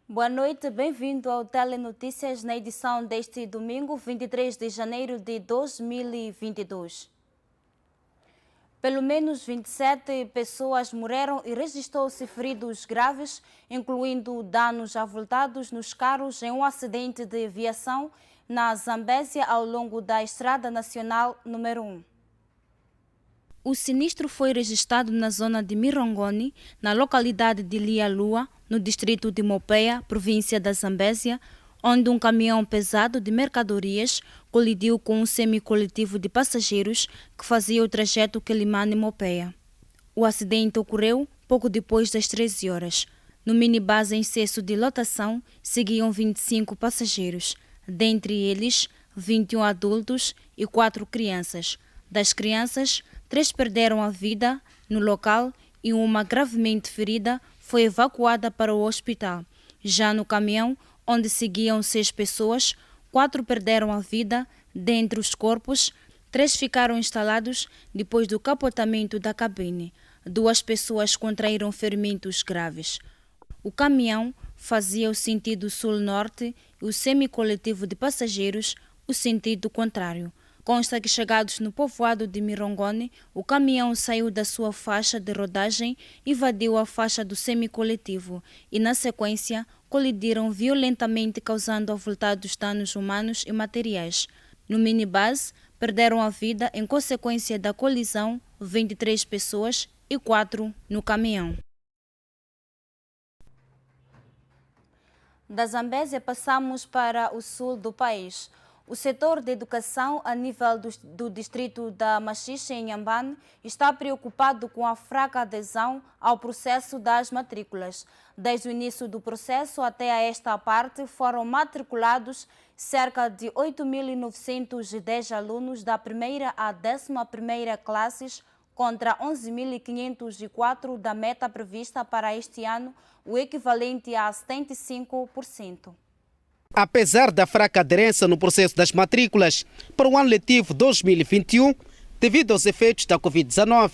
Boa noite, bem-vindo ao Telenotícias na edição deste domingo, 23 de janeiro de 2022. Pelo menos 27 pessoas morreram e registrou-se feridos graves, incluindo danos avultados nos carros em um acidente de viação na Zambésia ao longo da Estrada Nacional número 1. O sinistro foi registrado na zona de Mirongoni, na localidade de Lialua, no distrito de Mopeia, província da Zambésia, onde um caminhão pesado de mercadorias colidiu com um semicoletivo de passageiros que fazia o trajeto Quelimane-Mopeia. O acidente ocorreu pouco depois das 13 horas. No minibus em excesso de lotação seguiam 25 passageiros, dentre eles 21 adultos e 4 crianças. Das crianças, 3 perderam a vida no local e uma gravemente ferida foi evacuada para o hospital. Já no caminhão, onde seguiam 6 pessoas, 4 perderam a vida. Dentre os corpos, 3 ficaram instalados depois do capotamento da cabine. 2 pessoas contraíram ferimentos graves. O caminhão fazia o sentido sul-norte e o semicoletivo de passageiros o sentido contrário. Consta que, chegados no povoado de Mirongoni, o caminhão saiu da sua faixa de rodagem, invadiu a faixa do semicoletivo e, na sequência, colidiram violentamente, causando avultados danos humanos e materiais. No minibus, perderam a vida em consequência da colisão 23 pessoas e 4 no caminhão. Da Zambésia passamos para o sul do país. O setor de educação a nível do distrito da Machixe, em Inhambane, está preocupado com a fraca adesão ao processo das matrículas. Desde o início do processo até a esta parte, foram matriculados cerca de 8.910 alunos da primeira à 11ª classes, contra 11.504 da meta prevista para este ano, o equivalente a 75%. Apesar da fraca aderência no processo das matrículas para o ano letivo 2021, devido aos efeitos da Covid-19,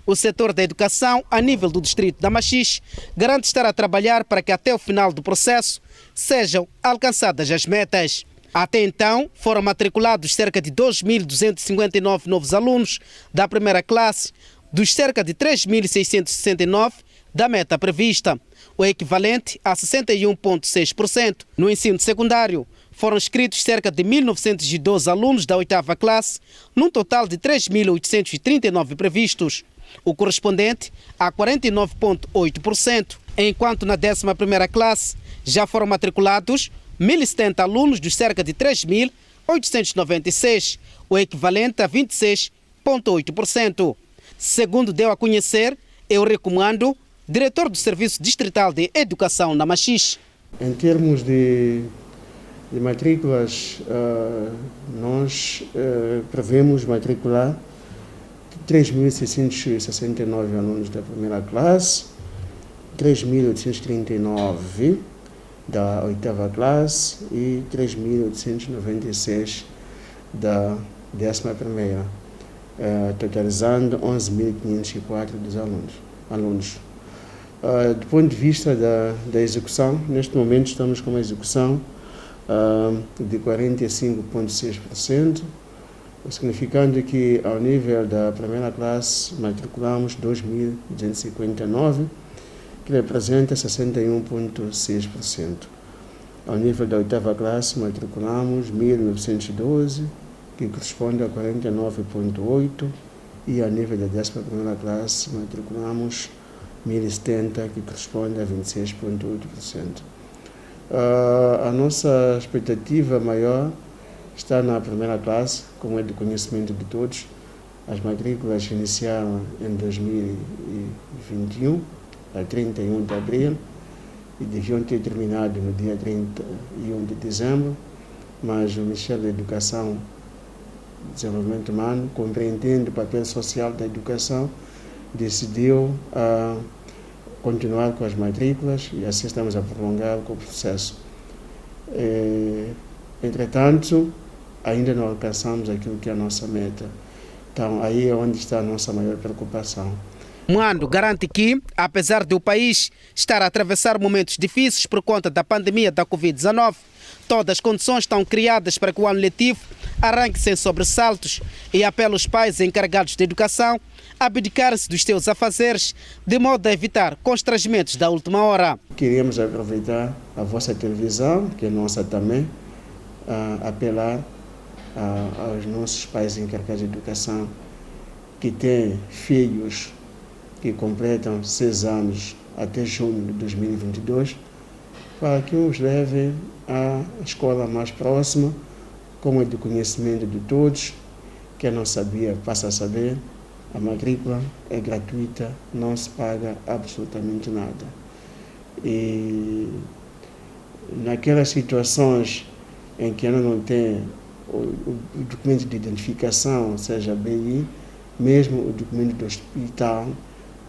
o setor da educação, a nível do distrito da Machixe, garante estar a trabalhar para que até o final do processo sejam alcançadas as metas. Até então, foram matriculados cerca de 2.259 novos alunos da primeira classe, dos cerca de 3.669 da meta prevista, o equivalente a 61,6%. No ensino secundário, foram inscritos cerca de 1.912 alunos da 8ª classe, num total de 3.839 previstos, o correspondente a 49,8%, enquanto na 11ª classe já foram matriculados 1.070 alunos dos cerca de 3.896, o equivalente a 26,8%. Segundo deu a conhecer Eurico Mwando, diretor do Serviço Distrital de Educação na Machixe. Em termos de matrículas, nós prevemos matricular 3.669 alunos da primeira classe, 3.839 da 8ª classe e 3.896 da 11ª, totalizando 11.504 dos alunos. Do ponto de vista da execução, neste momento estamos com uma execução de 45,6%, significando que ao nível da primeira classe matriculamos 2.259, que representa 61,6%. Ao nível da 8ª classe matriculamos 1.912, que corresponde a 49,8%, e ao nível da 11ª classe matriculamos 1.070, que corresponde a 26,8%. A nossa expectativa maior está na primeira classe, como é de conhecimento de todos. As matrículas iniciaram em 2021, a 31 de abril, e deviam ter terminado no dia 31 de dezembro, mas o Ministério da Educação Desenvolvimento Humano, compreendendo o papel social da educação, decidiu continuar com as matrículas e assim estamos a prolongar com o processo. Entretanto, ainda não alcançamos aquilo que é a nossa meta. Então, aí é onde está a nossa maior preocupação. Mwando garante que, apesar de o país estar a atravessar momentos difíceis por conta da pandemia da Covid-19, todas as condições estão criadas para que o ano letivo arranque sem sobressaltos e apela aos pais encarregados de educação a abdicar-se dos seus afazeres, de modo a evitar constrangimentos da última hora. Queríamos aproveitar a vossa televisão, que é nossa também, apelar aos nossos pais encarregados de educação que têm filhos que completam 6 anos até junho de 2022, para que os levem à escola mais próxima, como é de conhecimento de todos. Quem não sabia passa a saber. A matrícula é gratuita, não se paga absolutamente nada. E naquelas situações em que ainda não tem o documento de identificação, seja BI, mesmo o documento do hospital,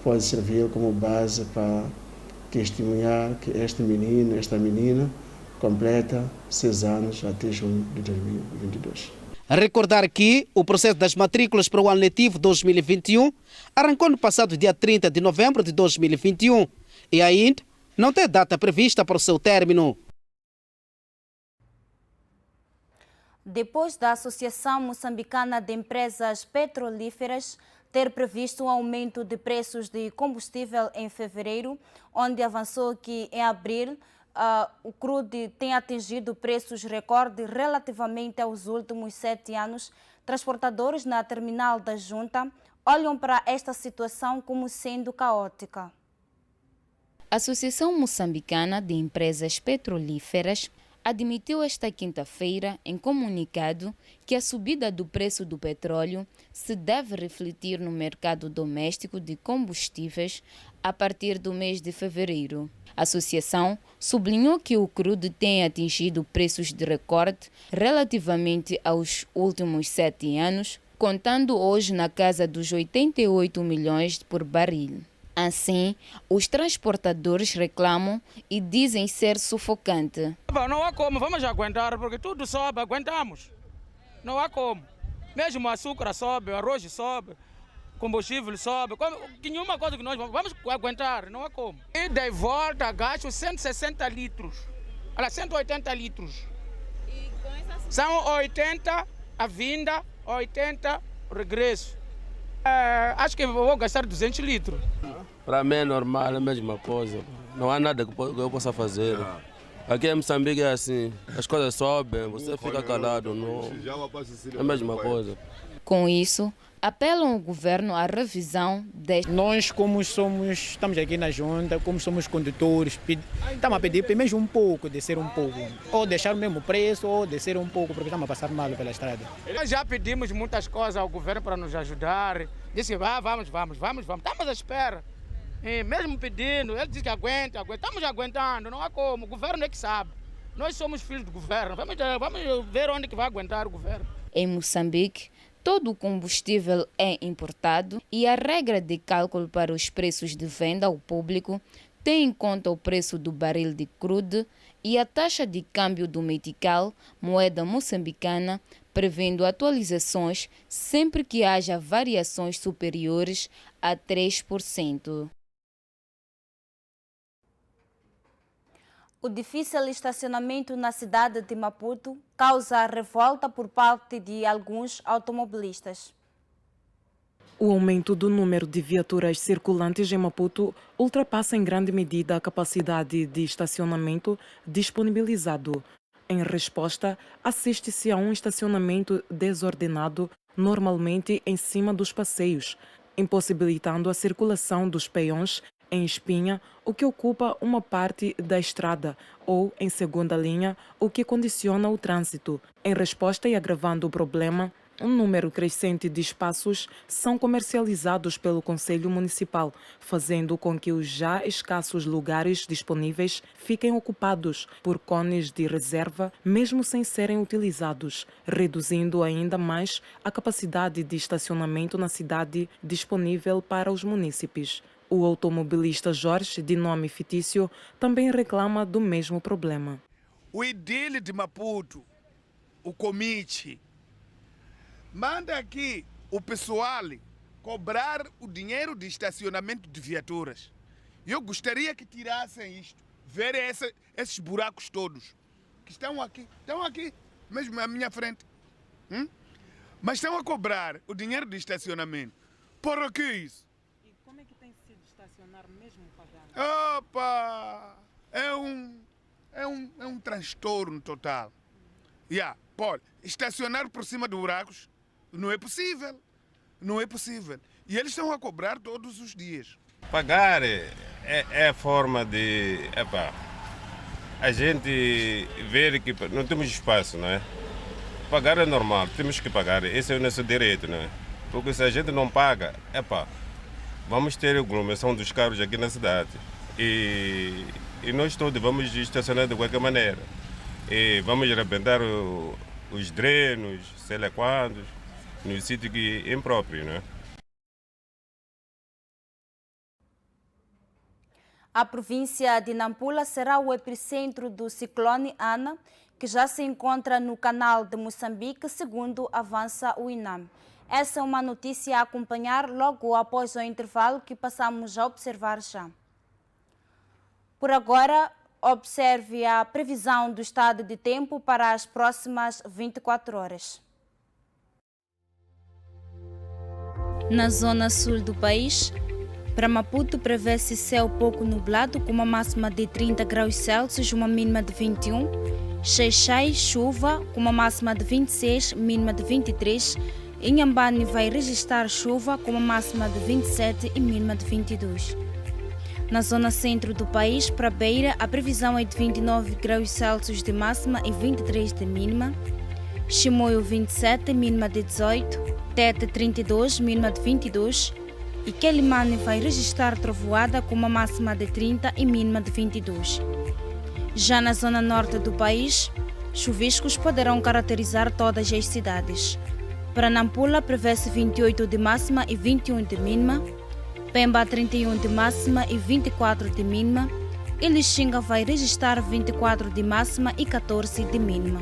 pode servir como base para testemunhar que este menino, esta menina, completa 6 anos até junho de 2022. Recordar que o processo das matrículas para o ano letivo 2021 arrancou no passado dia 30 de novembro de 2021 e ainda não tem data prevista para o seu término. Depois da Associação Moçambicana de Empresas Petrolíferas ter previsto um aumento de preços de combustível em fevereiro, onde avançou que em abril o crudo tem atingido preços recorde relativamente aos últimos 7 anos, transportadores na terminal da Junta olham para esta situação como sendo caótica. A Associação Moçambicana de Empresas Petrolíferas admitiu esta quinta-feira em comunicado que a subida do preço do petróleo se deve refletir no mercado doméstico de combustíveis a partir do mês de fevereiro. A associação sublinhou que o crudo tem atingido preços de recorde relativamente aos últimos 7 anos, contando hoje na casa dos 88 milhões por barril. Assim, os transportadores reclamam e dizem ser sufocante. Não há como, vamos aguentar, porque tudo sobe, aguentamos. Não há como. Mesmo o açúcar sobe, o arroz sobe, combustível sobe. Nenhuma coisa que nós vamos aguentar, não há como. E daí volta, gasto 160 litros. Olha, 180 litros. E com essa... São 80 a vinda, 80 o regresso. Acho que vou gastar 200 litros. Para mim é normal, é a mesma coisa. Não há nada que eu possa fazer. Aqui em Moçambique é assim, as coisas sobem, você fica calado, não é a mesma coisa. Com isso, apelam ao governo à revisão deste... Nós, como estamos aqui na junta, como somos condutores, estamos a pedir pelo menos um pouco, descer um pouco. Ou deixar o mesmo preço, ou descer um pouco, porque estamos a passar mal pela estrada. Nós já pedimos muitas coisas ao governo para nos ajudar. Disse que vamos. Estamos à espera. E mesmo pedindo, ele diz que aguenta. Estamos aguentando, não há como. O governo é que sabe. Nós somos filhos do governo. Vamos ver onde que vai aguentar o governo. Em Moçambique, todo o combustível é importado e a regra de cálculo para os preços de venda ao público tem em conta o preço do barril de crudo e a taxa de câmbio do metical, moeda moçambicana, prevendo atualizações sempre que haja variações superiores a 3%. O difícil estacionamento na cidade de Maputo causa revolta por parte de alguns automobilistas. O aumento do número de viaturas circulantes em Maputo ultrapassa em grande medida a capacidade de estacionamento disponibilizado. Em resposta, assiste-se a um estacionamento desordenado, normalmente em cima dos passeios, impossibilitando a circulação dos peões em espinha, o que ocupa uma parte da estrada, ou em segunda linha, o que condiciona o trânsito. Em resposta e agravando o problema, Um número crescente de espaços são comercializados pelo Conselho Municipal, fazendo com que os já escassos lugares disponíveis fiquem ocupados por cones de reserva, mesmo sem serem utilizados, reduzindo ainda mais a capacidade de estacionamento na cidade disponível para os munícipes. O automobilista Jorge, de nome fictício, também reclama do mesmo problema. O edile de Maputo, o comite, manda aqui o pessoal cobrar o dinheiro de estacionamento de viaturas. Eu gostaria que tirassem isto, ver esses buracos todos que estão aqui, mesmo à minha frente. Mas estão a cobrar o dinheiro de estacionamento. Por que isso? E como é que tem sido estacionar mesmo pagando? Opa! É um transtorno total. Pode estacionar por cima de buracos não é possível. Não é possível. E eles estão a cobrar todos os dias. Pagar é a forma de a gente ver que não temos espaço, não é? Pagar é normal, temos que pagar. Esse é o nosso direito, não é? Porque se a gente não paga, vamos ter aglomeração dos carros aqui na cidade. E nós todos vamos estacionar de qualquer maneira. E vamos arrebentar os drenos, sei lá quantos, no sítio que é impróprio, não é? A província de Nampula será o epicentro do ciclone Ana, que já se encontra no canal de Moçambique, segundo avança o INAM. Essa é uma notícia a acompanhar logo após o intervalo que passamos a observar já. Por agora, observe a previsão do estado de tempo para as próximas 24 horas. Na zona sul do país, para Maputo prevê-se céu pouco nublado com uma máxima de 30 graus Celsius, uma mínima de 21. Xai-Xai, chuva com uma máxima de 26, mínima de 23. Inhambane vai registrar chuva com uma máxima de 27 e mínima de 22. Na zona centro do país, para Beira, a previsão é de 29 graus Celsius de máxima e 23 de mínima. Chimoio 27, mínima de 18. Tete 32, mínima de 22. E Quelimane vai registrar trovoada com uma máxima de 30 e mínima de 22. Já na zona norte do país, chuviscos poderão caracterizar todas as cidades. Para Nampula, prevê-se 28 de máxima e 21 de mínima. Pemba 31 de máxima e 24 de mínima. E Lixinga vai registrar 24 de máxima e 14 de mínima.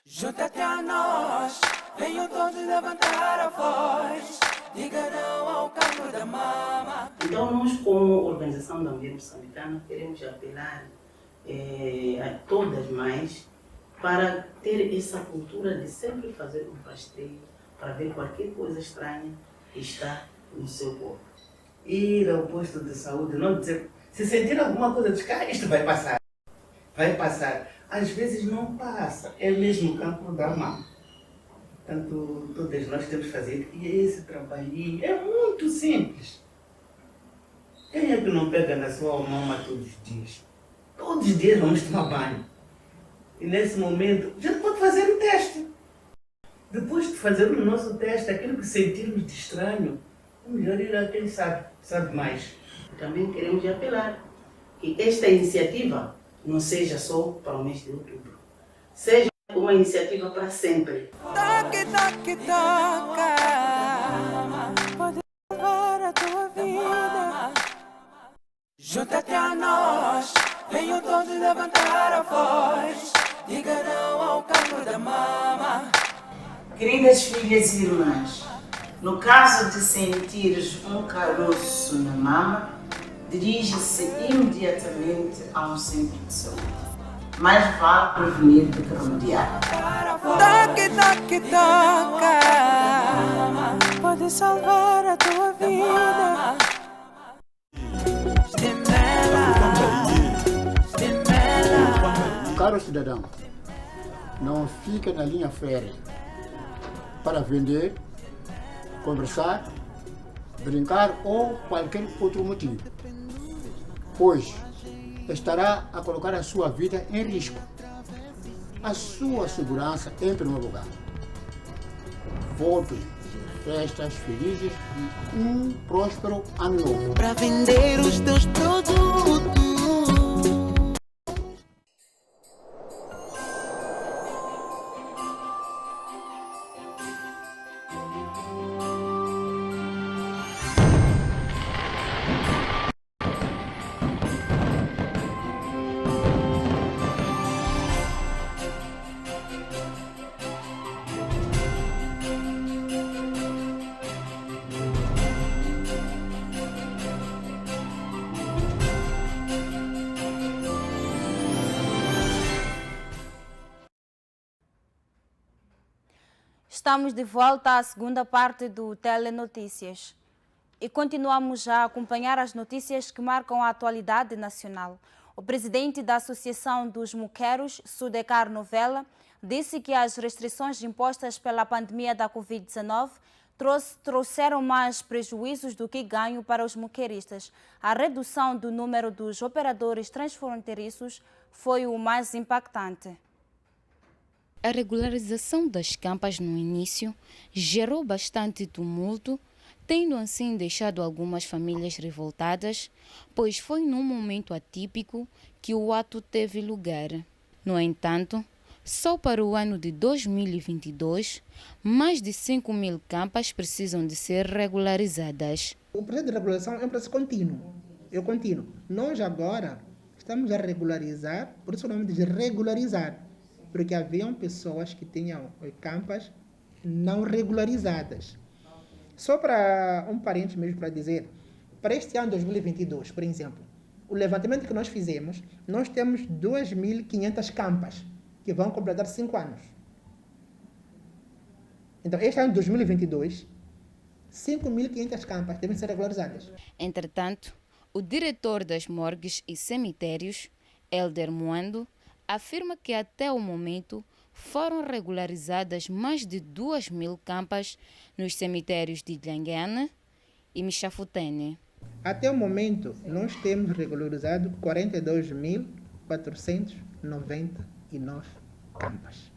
Junta-te a nós, venham todos levantar a voz, diga não ao canto da mama. Então nós, como organização da mulher moçambicana, queremos apelar a todas as mães para ter essa cultura de sempre fazer um rastreio para ver qualquer coisa estranha que está no seu corpo. Ir ao posto de saúde, não dizer, se sentir alguma coisa, diz, isto vai passar. Vai passar. Às vezes não passa, é mesmo cancro da mama. Portanto, todas nós temos que fazer esse trabalhinho, é muito simples. Quem é que não pega na sua mama todos os dias? Todos os dias vamos tomar banho. E nesse momento, a gente pode fazer o teste. Depois de fazer o nosso teste, aquilo que sentirmos de estranho, o melhor ir a quem sabe mais. Também queremos apelar que esta iniciativa não seja só para o mês de outubro. Seja uma iniciativa para sempre. Toque, toque, toca, pode salvar a tua vida. Junta-te a nós, venham todos levantar a voz. Diga não ao cancro da mama. Queridas filhas e irmãs, no caso de sentires um caroço na mama, dirige-se imediatamente a um centro de saúde. Mais vale prevenir do que remediar. Toque, toque, toca. Pode salvar a tua vida. Caro cidadão, não fica na linha férrea para vender, conversar, brincar ou qualquer outro motivo, pois estará a colocar a sua vida em risco. A sua segurança em primeiro lugar. Votos, festas felizes e um próspero ano novo. Para vender os teus produtos. Estamos de volta à segunda parte do Telenotícias e continuamos a acompanhar as notícias que marcam a atualidade nacional. O presidente da Associação dos Muqueros, Sudecar Novela, disse que as restrições impostas pela pandemia da Covid-19 trouxeram mais prejuízos do que ganho para os muqueristas. A redução do número dos operadores transfronteiriços foi o mais impactante. A regularização das campas no início gerou bastante tumulto, tendo assim deixado algumas famílias revoltadas, pois foi num momento atípico que o ato teve lugar. No entanto, só para o ano de 2022, mais de 5.000 campas precisam de ser regularizadas. O processo de regularização é um processo contínuo. Nós agora estamos a regularizar, por isso o nome diz regularizar. Porque haviam pessoas que tinham campas não regularizadas. Só para um parente mesmo para dizer, para este ano 2022, por exemplo, o levantamento que nós fizemos, nós temos 2.500 campas que vão completar 5 anos. Então, este ano 2022, 5.500 campas devem ser regularizadas. Entretanto, o diretor das morgues e cemitérios, Elder Muando, afirma que até o momento foram regularizadas mais de 2.000 campas nos cemitérios de Ilhangane e Mixafutene. Até o momento, nós temos regularizado 42.499 campas,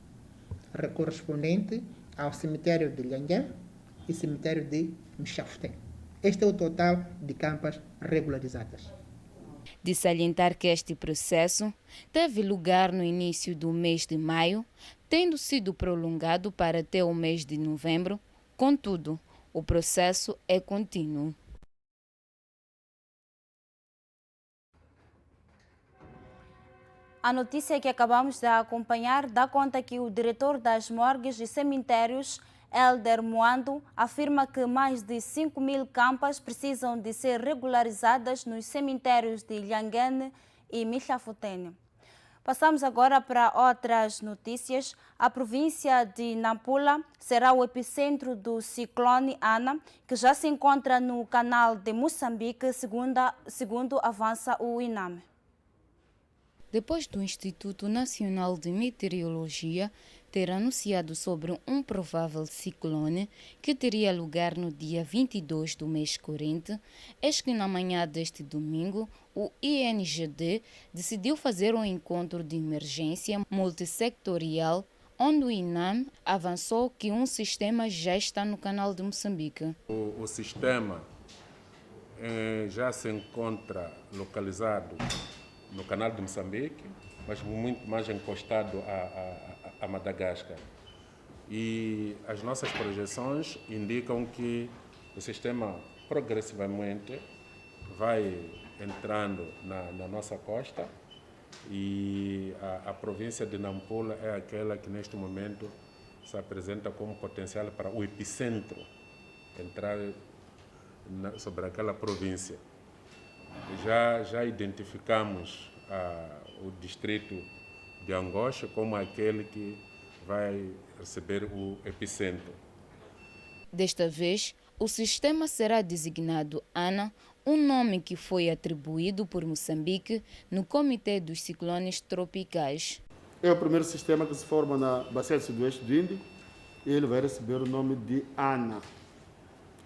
correspondente ao cemitério de Ilhangane e cemitério de Mixafutene. Este é o total de campas regularizadas. De salientar que este processo teve lugar no início do mês de maio, tendo sido prolongado para até o mês de novembro. Contudo, o processo é contínuo. A notícia que acabamos de acompanhar dá conta que o diretor das morgues e cemitérios, Elder Muando, afirma que mais de 5.000 campas precisam de ser regularizadas nos cemitérios de Ilhangane e Mixafutene. Passamos agora para outras notícias. A província de Nampula será o epicentro do ciclone Ana, que já se encontra no canal de Moçambique, segundo avança o INAME. Depois do Instituto Nacional de Meteorologia ter anunciado sobre um provável ciclone que teria lugar no dia 22 do mês corrente, eis que na manhã deste domingo o INGD decidiu fazer um encontro de emergência multissectorial, onde o INAM avançou que um sistema já está no canal de Moçambique. O sistema já se encontra localizado no canal de Moçambique, mas muito mais encostado a Madagascar. E as nossas projeções indicam que o sistema progressivamente vai entrando na nossa costa E a província de Nampula é aquela que neste momento se apresenta como potencial para o epicentro entrar sobre aquela província. Já identificamos o distrito de Angoche como aquele que vai receber o epicentro. Desta vez, o sistema será designado ANA, um nome que foi atribuído por Moçambique no Comitê dos Ciclones Tropicais. É o primeiro sistema que se forma na Bacia do Sudoeste do Índico e ele vai receber o nome de ANA.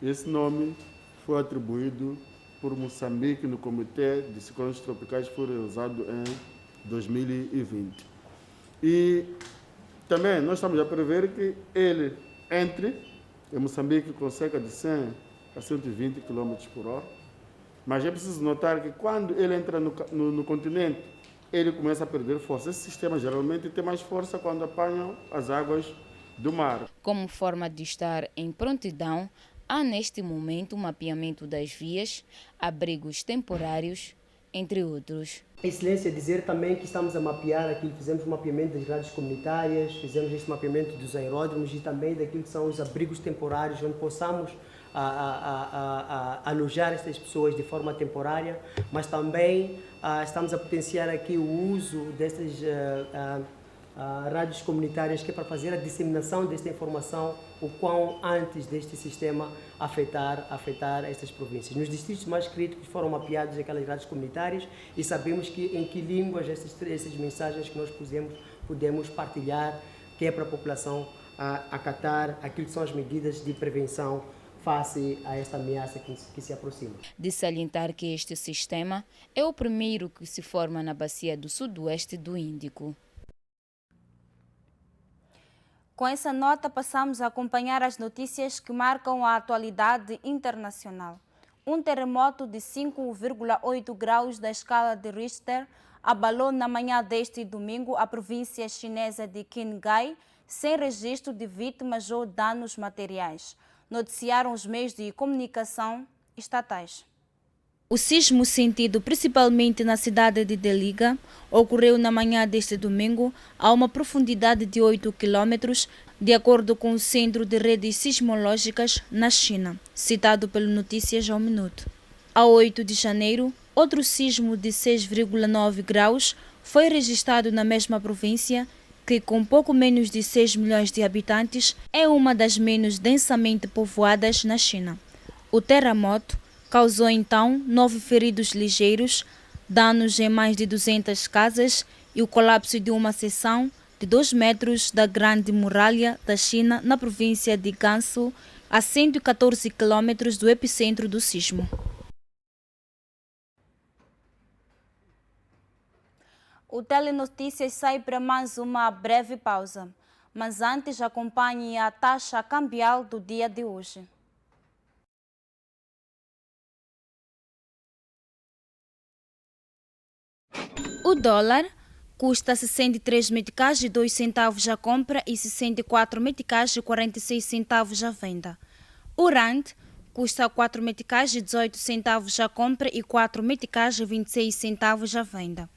Esse nome foi atribuído por Moçambique no Comitê de Ciclones Tropicais, foi usado em 2020. E também nós estamos a prever que ele entre em Moçambique com cerca de 100 a 120 km por hora. Mas é preciso notar que quando ele entra no continente, ele começa a perder força. Esse sistema geralmente tem mais força quando apanham as águas do mar. Como forma de estar em prontidão, há neste momento o mapeamento das vias, abrigos temporários, entre outros. Excelência, dizer também que estamos a mapear aquilo, fizemos o mapeamento das grades comunitárias, fizemos este mapeamento dos aeródromos e também daquilo que são os abrigos temporários, onde possamos alojar estas pessoas de forma temporária, mas também estamos a potenciar aqui o uso destas rádios comunitárias, que é para fazer a disseminação desta informação o quão antes deste sistema afetar estas províncias. Nos distritos mais críticos foram mapeadas aquelas rádios comunitárias e sabemos em que línguas essas mensagens que nós podemos partilhar, que é para a população acatar aquilo que são as medidas de prevenção face a esta ameaça que se aproxima. De salientar que este sistema é o primeiro que se forma na Bacia do Sudoeste do Índico. Com essa nota, passamos a acompanhar as notícias que marcam a atualidade internacional. Um terremoto de 5,8 graus da escala de Richter abalou na manhã deste domingo a província chinesa de Qinghai, sem registro de vítimas ou danos materiais, noticiaram os meios de comunicação estatais. O sismo sentido principalmente na cidade de Deliga ocorreu na manhã deste domingo a uma profundidade de 8 km, de acordo com o Centro de Redes Sismológicas na China, citado pelo Notícias ao Minuto. A 8 de janeiro, outro sismo de 6,9 graus foi registrado na mesma província, que com pouco menos de 6 milhões de habitantes é uma das menos densamente povoadas na China. O terremoto causou então 9 feridos ligeiros, danos em mais de 200 casas e o colapso de uma seção de 2 metros da Grande Muralha da China na província de Gansu, a 114 quilômetros do epicentro do sismo. O Telenotícias sai para mais uma breve pausa, mas antes acompanhe a taxa cambial do dia de hoje. O dólar custa 63 meticais e 2 centavos à compra e 64 meticais e 46 centavos à venda. O rand custa 4 meticais e 18 centavos à compra e 4 meticais e 26 centavos à venda.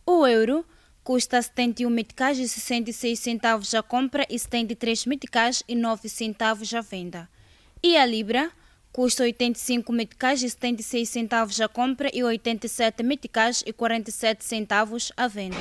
O euro custa 71 meticais e 66 centavos à compra e 73 meticais e 9 centavos à venda. E a libra custa 85 meticais e 76 centavos à compra e 87 meticais e 47 centavos à venda.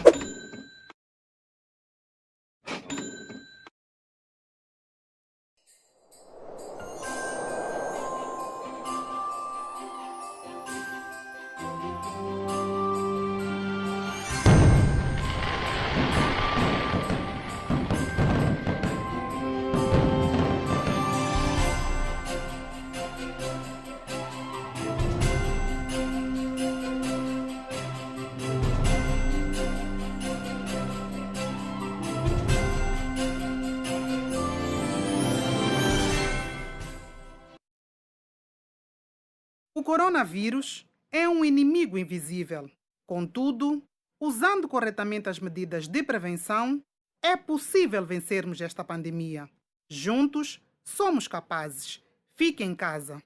O coronavírus é um inimigo invisível. Contudo, usando corretamente as medidas de prevenção, é possível vencermos esta pandemia. Juntos, somos capazes. Fique em casa.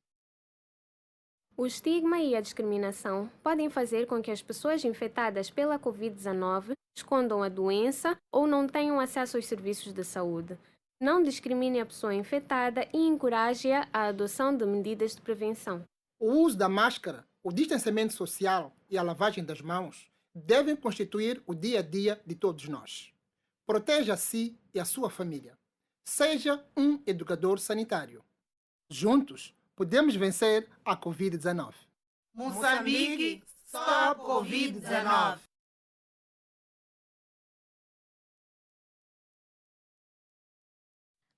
O estigma e a discriminação podem fazer com que as pessoas infectadas pela Covid-19 escondam a doença ou não tenham acesso aos serviços de saúde. Não discrimine a pessoa infectada e encoraje-a à adoção de medidas de prevenção. O uso da máscara, o distanciamento social e a lavagem das mãos devem constituir o dia a dia de todos nós. Proteja a si e a sua família. Seja um educador sanitário. Juntos, podemos vencer a Covid-19. Moçambique, stop Covid-19.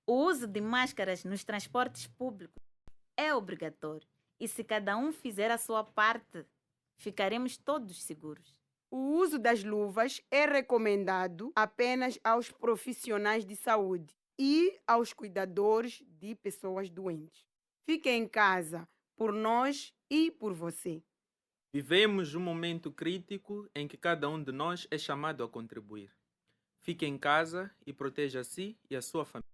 O uso de máscaras nos transportes públicos é obrigatório e se cada um fizer a sua parte, ficaremos todos seguros. O uso das luvas é recomendado apenas aos profissionais de saúde e aos cuidadores de pessoas doentes. Fique em casa por nós e por você. Vivemos um momento crítico em que cada um de nós é chamado a contribuir. Fique em casa e proteja a si e a sua família.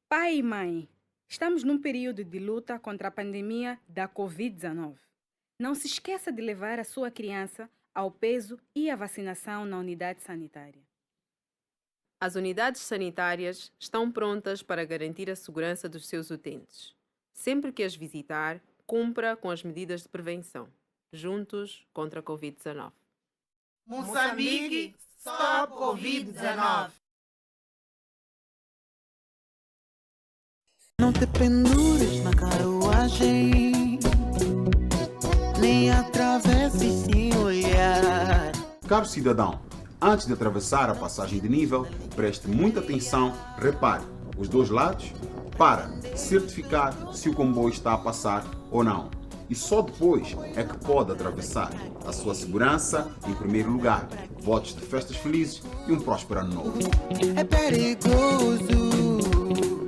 Pai e mãe, estamos num período de luta contra a pandemia da Covid-19. Não se esqueça de levar a sua criança ao peso e à vacinação na unidade sanitária. As unidades sanitárias estão prontas para garantir a segurança dos seus utentes. Sempre que as visitar, cumpra com as medidas de prevenção. Juntos contra a Covid-19. Moçambique, stop Covid-19. Não te pendures na carruagem, nem atravesses sem olhar. Caro cidadão, antes de atravessar a passagem de nível, preste muita atenção, repare os dois lados para certificar se o comboio está a passar ou não. E só depois é que pode atravessar. A sua segurança em primeiro lugar. Votos de festas felizes e um próspero ano novo. É perigoso,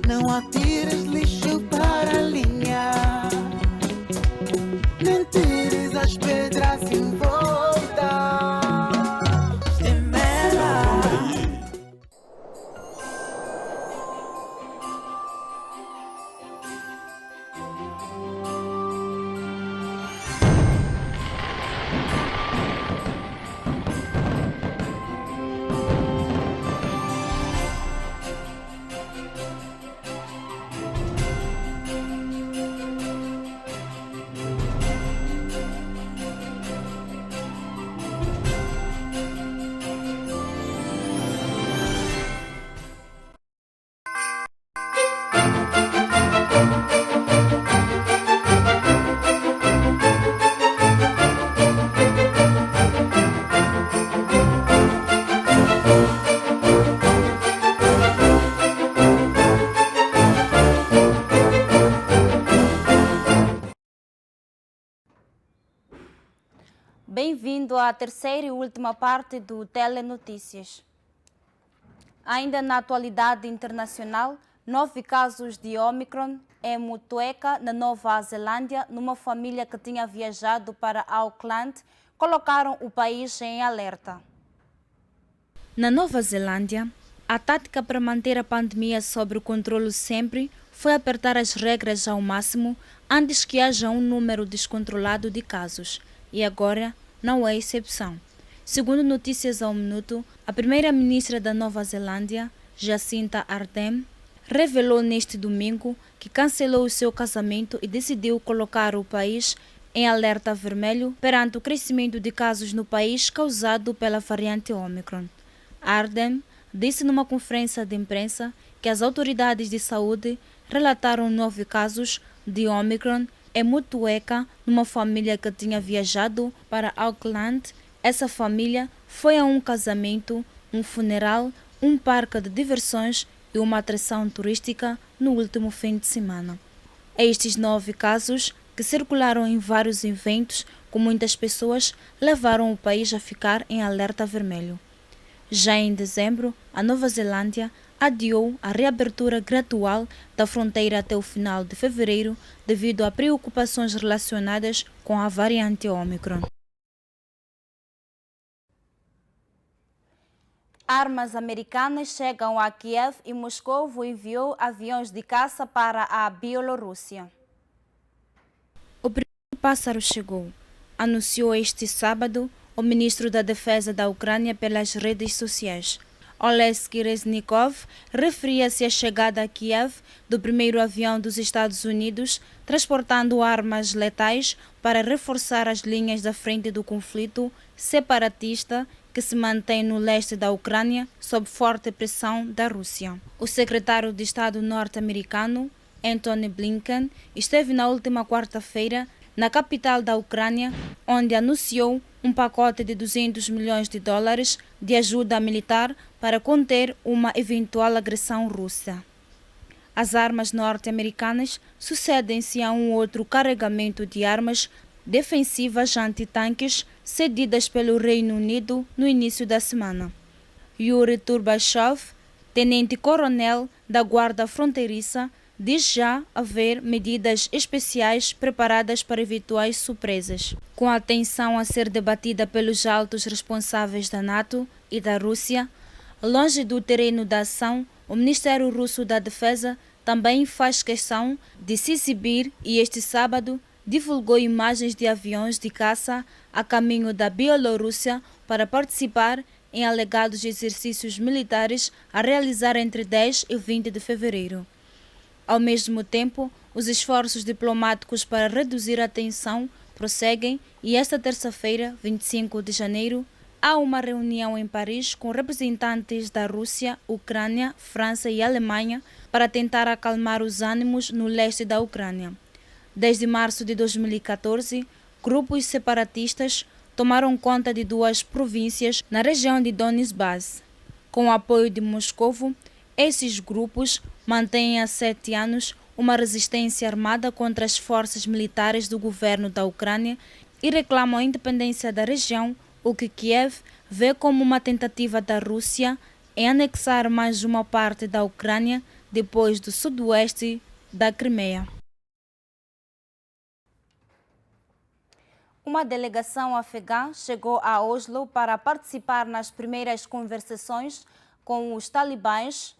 não atires lixo para a linha, nem tires as pedras em volta. Bem-vindo à terceira e última parte do Telenotícias. Ainda na atualidade internacional, 9 casos de Omicron em Motueka, na Nova Zelândia, numa família que tinha viajado para Auckland, colocaram o país em alerta. Na Nova Zelândia, a tática para manter a pandemia sob o controle sempre foi apertar as regras ao máximo antes que haja um número descontrolado de casos. E agora não é exceção. Segundo Notícias ao Minuto, a primeira-ministra da Nova Zelândia, Jacinta Ardern, revelou neste domingo que cancelou o seu casamento e decidiu colocar o país em alerta vermelho perante o crescimento de casos no país causado pela variante Omicron. Ardern disse numa conferência de imprensa que as autoridades de saúde relataram 9 casos de Omicron em Motueka, numa família que tinha viajado para Auckland. Essa família foi a um casamento, um funeral, um parque de diversões e uma atração turística no último fim de semana. Estes 9 casos, que circularam em vários eventos com muitas pessoas, levaram o país a ficar em alerta vermelho. Já em dezembro, a Nova Zelândia adiou a reabertura gradual da fronteira até o final de fevereiro devido a preocupações relacionadas com a variante Omicron. Armas americanas chegam a Kiev e Moscou enviou aviões de caça para a Bielorrússia. O primeiro pássaro chegou, anunciou este sábado o ministro da Defesa da Ucrânia pelas redes sociais. Oleksiy Reznikov referia-se à chegada a Kiev do primeiro avião dos Estados Unidos, transportando armas letais para reforçar as linhas da frente do conflito separatista que se mantém no leste da Ucrânia sob forte pressão da Rússia. O secretário de Estado norte-americano, Antony Blinken, esteve na última quarta-feira na capital da Ucrânia, onde anunciou um pacote de $200 milhões de ajuda militar para conter uma eventual agressão russa. As armas norte-americanas sucedem-se a um outro carregamento de armas defensivas antitanques cedidas pelo Reino Unido no início da semana. Yuri Turbashov, tenente-coronel da Guarda Fronteiriça, diz já haver medidas especiais preparadas para eventuais surpresas. Com a tensão a ser debatida pelos altos responsáveis da NATO e da Rússia, longe do terreno da ação, o Ministério Russo da Defesa também faz questão de se exibir e este sábado divulgou imagens de aviões de caça a caminho da Bielorrússia para participar em alegados exercícios militares a realizar entre 10 e 20 de fevereiro. Ao mesmo tempo, os esforços diplomáticos para reduzir a tensão prosseguem e esta terça-feira, 25 de janeiro, há uma reunião em Paris com representantes da Rússia, Ucrânia, França e Alemanha para tentar acalmar os ânimos no leste da Ucrânia. Desde março de 2014, grupos separatistas tomaram conta de 2 províncias na região de Donbass. Com o apoio de Moscovo, esses grupos mantêm há 7 anos uma resistência armada contra as forças militares do governo da Ucrânia e reclamam a independência da região, o que Kiev vê como uma tentativa da Rússia em anexar mais uma parte da Ucrânia depois do sudoeste da Crimeia. Uma delegação afegã chegou a Oslo para participar nas primeiras conversações com os talibãs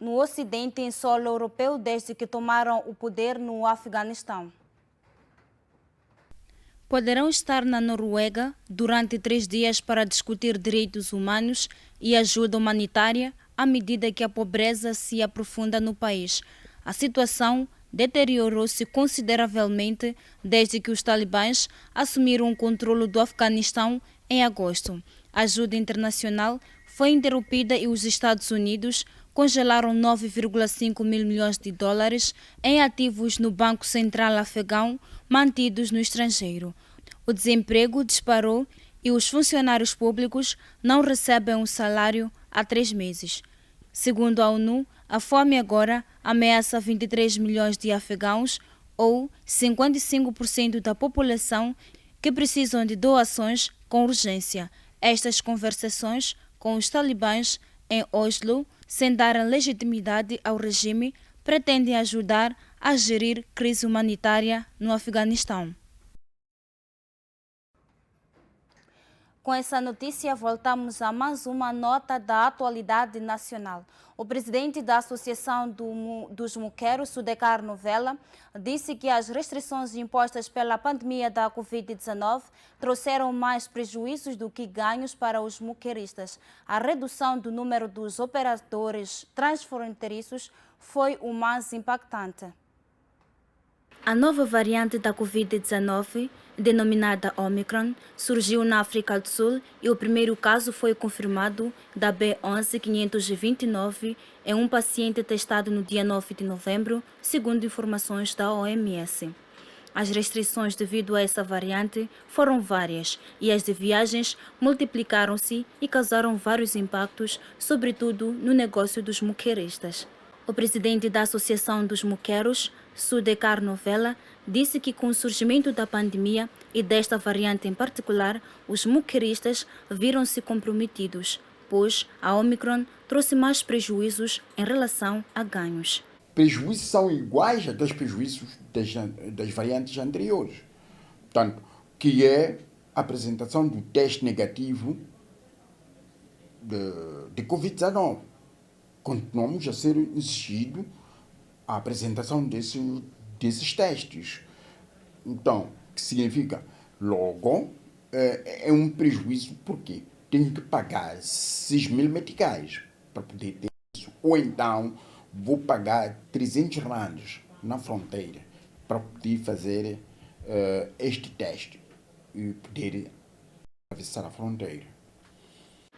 no Ocidente em solo europeu desde que tomaram o poder no Afeganistão. Poderão estar na Noruega durante 3 dias para discutir direitos humanos e ajuda humanitária à medida que a pobreza se aprofunda no país. A situação deteriorou-se consideravelmente desde que os talibãs assumiram o controle do Afeganistão em agosto. A ajuda internacional foi interrompida e os Estados Unidos congelaram 9,5 mil milhões de dólares em ativos no Banco Central Afegão mantidos no estrangeiro. O desemprego disparou e os funcionários públicos não recebem um salário há 3 meses. Segundo a ONU, a fome agora ameaça 23 milhões de afegãos, ou 55% da população, que precisam de doações com urgência. Estas conversações com os talibãs em Oslo, sem dar legitimidade ao regime, pretendem ajudar a gerir crise humanitária no Afeganistão. Com essa notícia, voltamos a mais uma nota da atualidade nacional. O presidente da Associação dos Muqueiros, Sudekar Novella, disse que as restrições impostas pela pandemia da Covid-19 trouxeram mais prejuízos do que ganhos para os muqueiristas. A redução do número dos operadores transfronteiriços foi o mais impactante. A nova variante da Covid-19, denominada Omicron, surgiu na África do Sul e o primeiro caso foi confirmado da B11.529 em um paciente testado no dia 9 de novembro, segundo informações da OMS. As restrições devido a essa variante foram várias e as de viagens multiplicaram-se e causaram vários impactos, sobretudo no negócio dos muqueiristas. O presidente da Associação dos Muqueiros, Sudekar Novella, disse que com o surgimento da pandemia e desta variante em particular, os muqueiristas viram-se comprometidos, pois a Omicron trouxe mais prejuízos em relação a ganhos. Prejuízos são iguais a dos prejuízos das variantes anteriores. Portanto, que é a apresentação do teste negativo de Covid-19. Continuamos a ser exigido a apresentação desses testes. Então, que significa? Logo, é um prejuízo porque tenho que pagar 6.000 meticais para poder ter isso. Ou então, vou pagar 300 randes na fronteira para poder fazer este teste e poder atravessar a fronteira.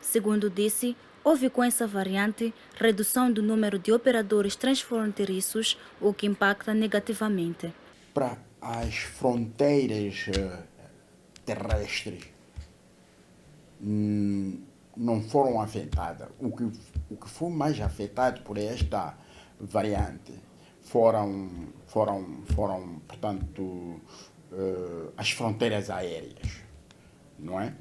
Segundo disse, houve com essa variante redução do número de operadores transfronteiriços, o que impacta negativamente. Para as fronteiras terrestres não foram afetadas. O que foi mais afetado por esta variante foram portanto, as fronteiras aéreas, não é?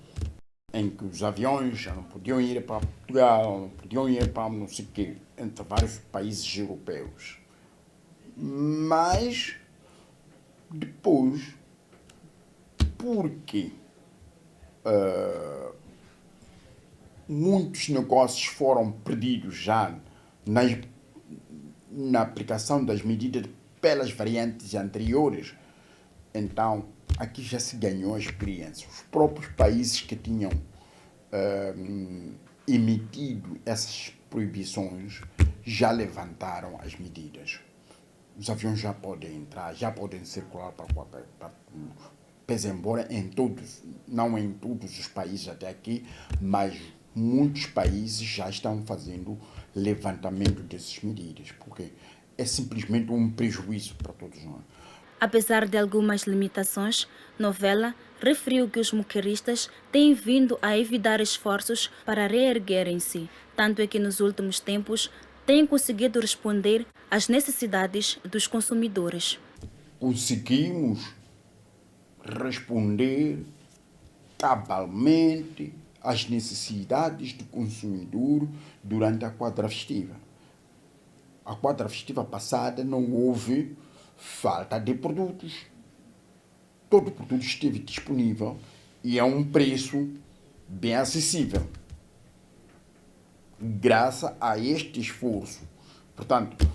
Em que os aviões já não podiam ir para Portugal, não podiam ir para não sei o quê, entre vários países europeus. Mas depois, porque muitos negócios foram perdidos já na aplicação das medidas pelas variantes anteriores, então aqui já se ganhou a experiência. Os próprios países que tinham emitido essas proibições já levantaram as medidas. Os aviões já podem entrar, já podem circular para qualquer parte. Pese embora não em todos os países até aqui, mas muitos países já estão fazendo levantamento dessas medidas, porque é simplesmente um prejuízo para todos nós. Apesar de algumas limitações, Novella referiu que os moqueiristas têm vindo a evitar esforços para reerguerem-se, tanto é que nos últimos tempos têm conseguido responder às necessidades dos consumidores. Conseguimos responder cabalmente às necessidades do consumidor durante a quadra festiva. A quadra festiva passada não houve falta de produtos. Todo o produto esteve disponível e a um preço bem acessível, graças a este esforço. Portanto,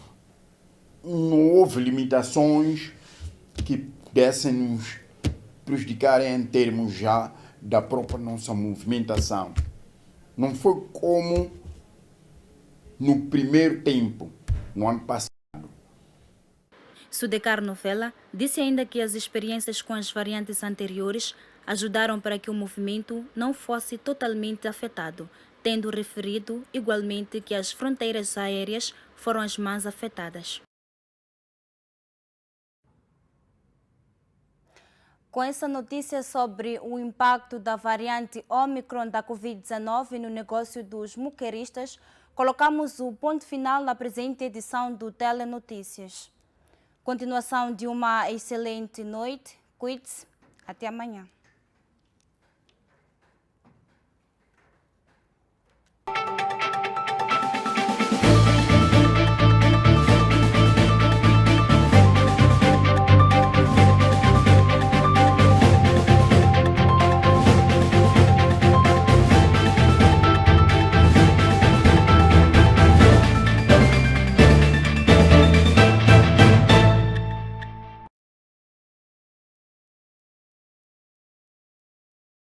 não houve limitações que pudessem nos prejudicar em termos já da própria nossa movimentação. Não foi como no primeiro tempo, no ano passado. Sudecar Novella disse ainda que as experiências com as variantes anteriores ajudaram para que o movimento não fosse totalmente afetado, tendo referido igualmente que as fronteiras aéreas foram as mais afetadas. Com essa notícia sobre o impacto da variante Omicron da Covid-19 no negócio dos moqueiristas, colocamos o ponto final na presente edição do Telenotícias. Continuação de uma excelente noite. Cuide-se. Até amanhã.